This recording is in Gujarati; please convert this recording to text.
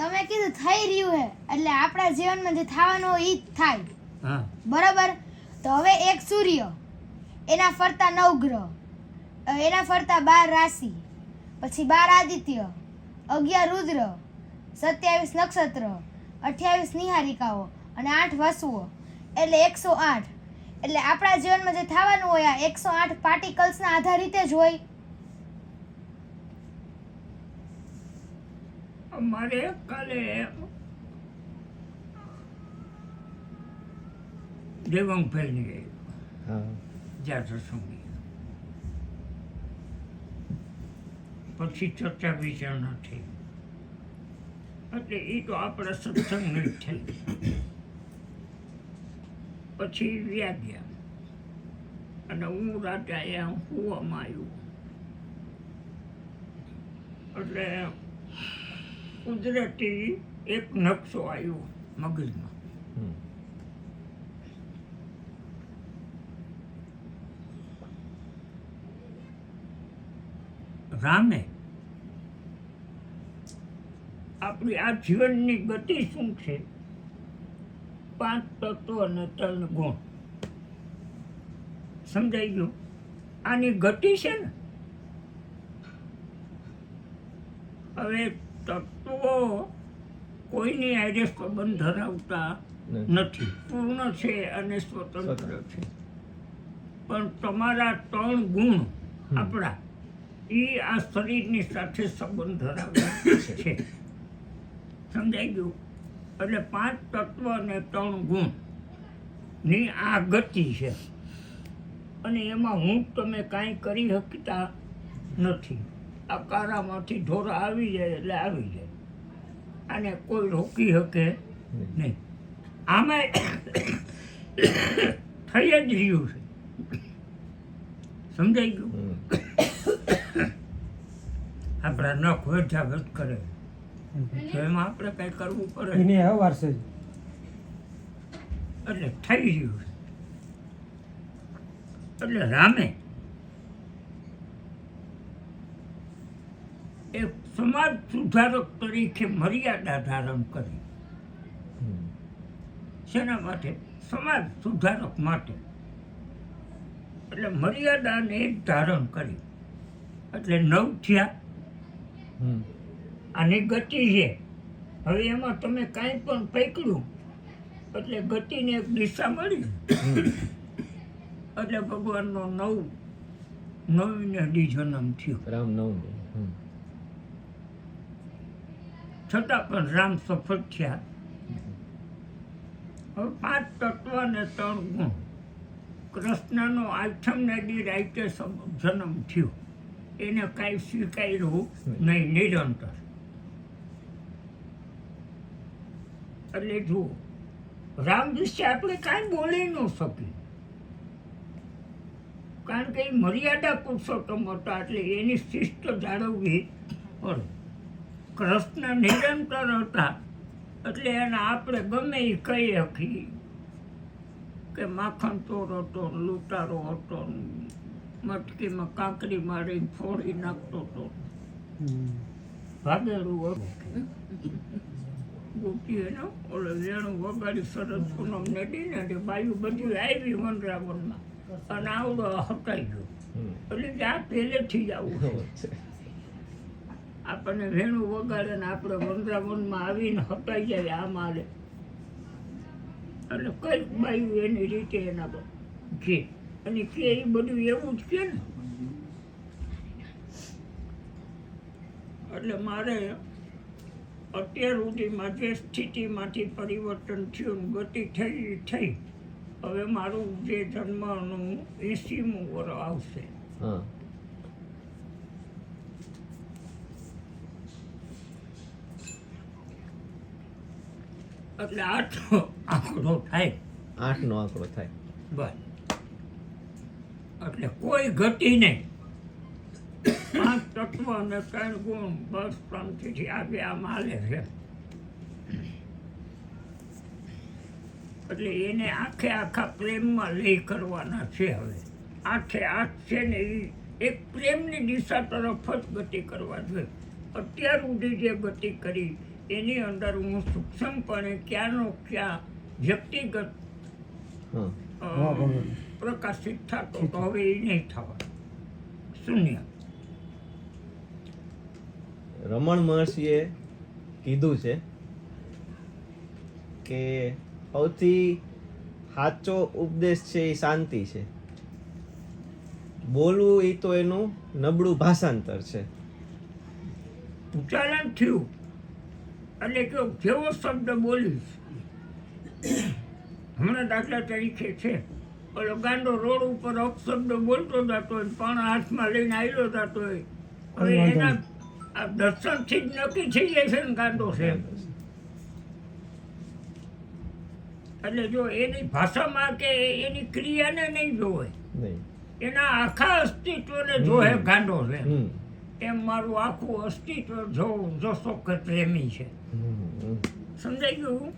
તમે કીધું થઈ રહ્યું હે એટલે આપણા જીવનમાં જે થવાનું હોય ઈ જ થાય. હા બરાબર. તો હવે એક સૂર્ય, એના ફરતા 9 ગ્રહ, એના ફરતા 12 રાશિ, પછી 12 આદિત્ય, 11 રુદ્ર, 27 નક્ષત્ર, 28 નિહારિકાઓ અને 8 વસુઓ, એટલે 108. એટલે આપણા જીવનમાં જે થવાનું હોય આ 108 પાર્ટિકલ્સના આધારિત જ હોય. અમારે કાલે દેવંગભાઈની જ્યાં સત્સંગી પછી ચર્ચા વિચારણા થઈ એટલે એ તો આપણા સત્સંગની જ થઈ. પછી વ્યા ગયા અને હું રાતે અહીંયા હુવામાં આવ્યું એટલે કુદરતી એક નકશો આવ્યો મગજમાં. રામે આપણી આ જીવનની ગતિ શું છે? 5 તત્વ અને 3 ગુણ. સમજાઈ ગયું? આની ગતિ છે ને. હવે તત્વો કોઈની હારે સંબંધ ધરાવતા નથી, પૂર્ણ છે અને સ્વતંત્ર છે. પણ તમારા 3 ગુણ આપણા એ આ શરીરની સાથે સંબંધ ધરાવતા છે. સમજાઈ ગયું? એટલે 5 તત્વ અને 3 ગુણ ની આ ગતિ છે અને એમાં હું તમે કાંઈ કરી શકતા નથી. આ કારામાંથી ઢોરા આવી જાય એટલે આવી જાય, આને કોઈ રોકી શકે નહીં. આમાં થઈ જ રહ્યું છે. સમજાઈ ગયું? આપણા નખ વેઠા વેઠ કરે તો એમાં આપણે કઈ કરવું પડે એટલે થઈ રહ્યું છે. એટલે રામે એક સમાજ સુધારક તરીકે મર્યાદા ધારણ કરી. શેના માટે? સમાજ સુધારક માટે. એટલે મર્યાદાને ધારણ કરી એટલે 9 થયા. આની ગતિ છે. હવે એમાં તમે કાંઈ પણ પકડ્યું એટલે ગતિને એક દિશા મળી. એટલે ભગવાનનો 9 જન્મ થયો. રામનવમી. છતાં પણ રામ સફળ થયા. હવે 5 તત્વ અને 3 ગુણ. કૃષ્ણનો 8મ દી રાતે જન્મ થયો. એને કાંઈ સ્વીકાર્યું નહીં, નિરંતર. એટલે જુઓ, રામ વિશે આપણે કાંઈ બોલી ન શકીએ કારણ કે એ મર્યાદા પુરુષોત્તમ હતા એટલે એની શિસ્ત જાળવવી પડે. કૃષ્ણ નિરંતર હતા એટલે એને આપણે ગમે એ કહી શકીએ કે માખણ ચોર હતો, લૂંટારો હતો, મટકીમાં કાંકરી મારી ફોડી નાખતો હતો, ભાગેડું હતું. ગોપી એનો ઓલો વેણું વગાડી સરસ પૂનમ નદીને બાયું બધી આવી વનરાવનમાં અને આવડો હટાઈ ગયો. એટલે કે આ પહેલેથી જ આવું છે. આપણને વેણું વગાડે ને આપણે વનરાવનમાં આવીને હટાઈ જાય આ મારે. એટલે કઈક બાયું એની રીતે એના કે અને કે એ બધું એવું જ કે ને. એટલે મારે અત્યાર સુધીમાં જે સ્થિતિમાંથી પરિવર્તન થયું, ગતિ થઈ, હવે મારું જે જન્મનું 80મું વર્ષ આવશે. એટલે 8નો આંકડો થાય. 8નો આંકડો થાય. બસ. એટલે કોઈ ગતિ નહીં. 5 તત્વ અને 3 ગુણ બસ શાંતિથી આગે આમ હાલે છે. એટલે એને આખા પ્રેમમાં લઈ કરવાના છે. હવે 8 છે ને એ એક પ્રેમની દિશા તરફ જ ગતિ કરવા જોઈએ. અત્યાર સુધી જે ગતિ કરી એની અંદર હું સૂક્ષ્મપણે ક્યાંનો ક્યાં વ્યક્તિગત હા પ્રકાશિત થતો તો હવે એ નહીં થવા. શૂન્ય. રમણ મહર્ષિએ કીધું છે કે સૌથી સાચો ઉપદેશ છે એ શાંતિ છે. બોલવું એ તો એનું નબળું ભાષાંતર છે. ઉચ્ચારણ થયું એટલે કે જેવો શબ્દ બોલીશ. હમણાં દાખલા તરીકે છે ઓલો ગાંડો રોડ ઉપર અપશબ્દ બોલતો જતો હોય પણ હાથમાં લઈને આવેલો જતો હોય. હવે એના આ દર્શનથી જ નક્કી થઈ જાય છે ને ગાંડો છે. એટલે જો એની ભાષામાં કે એની ક્રિયાને નહીં જોવે, નહીં. એના આખા અસ્તિત્વને જોહે ગાંડો છે. હમ. એમ મારું આખું અસ્તિત્વ જો કે પ્રેમી છે. હમ. સમજાઈ ગયું?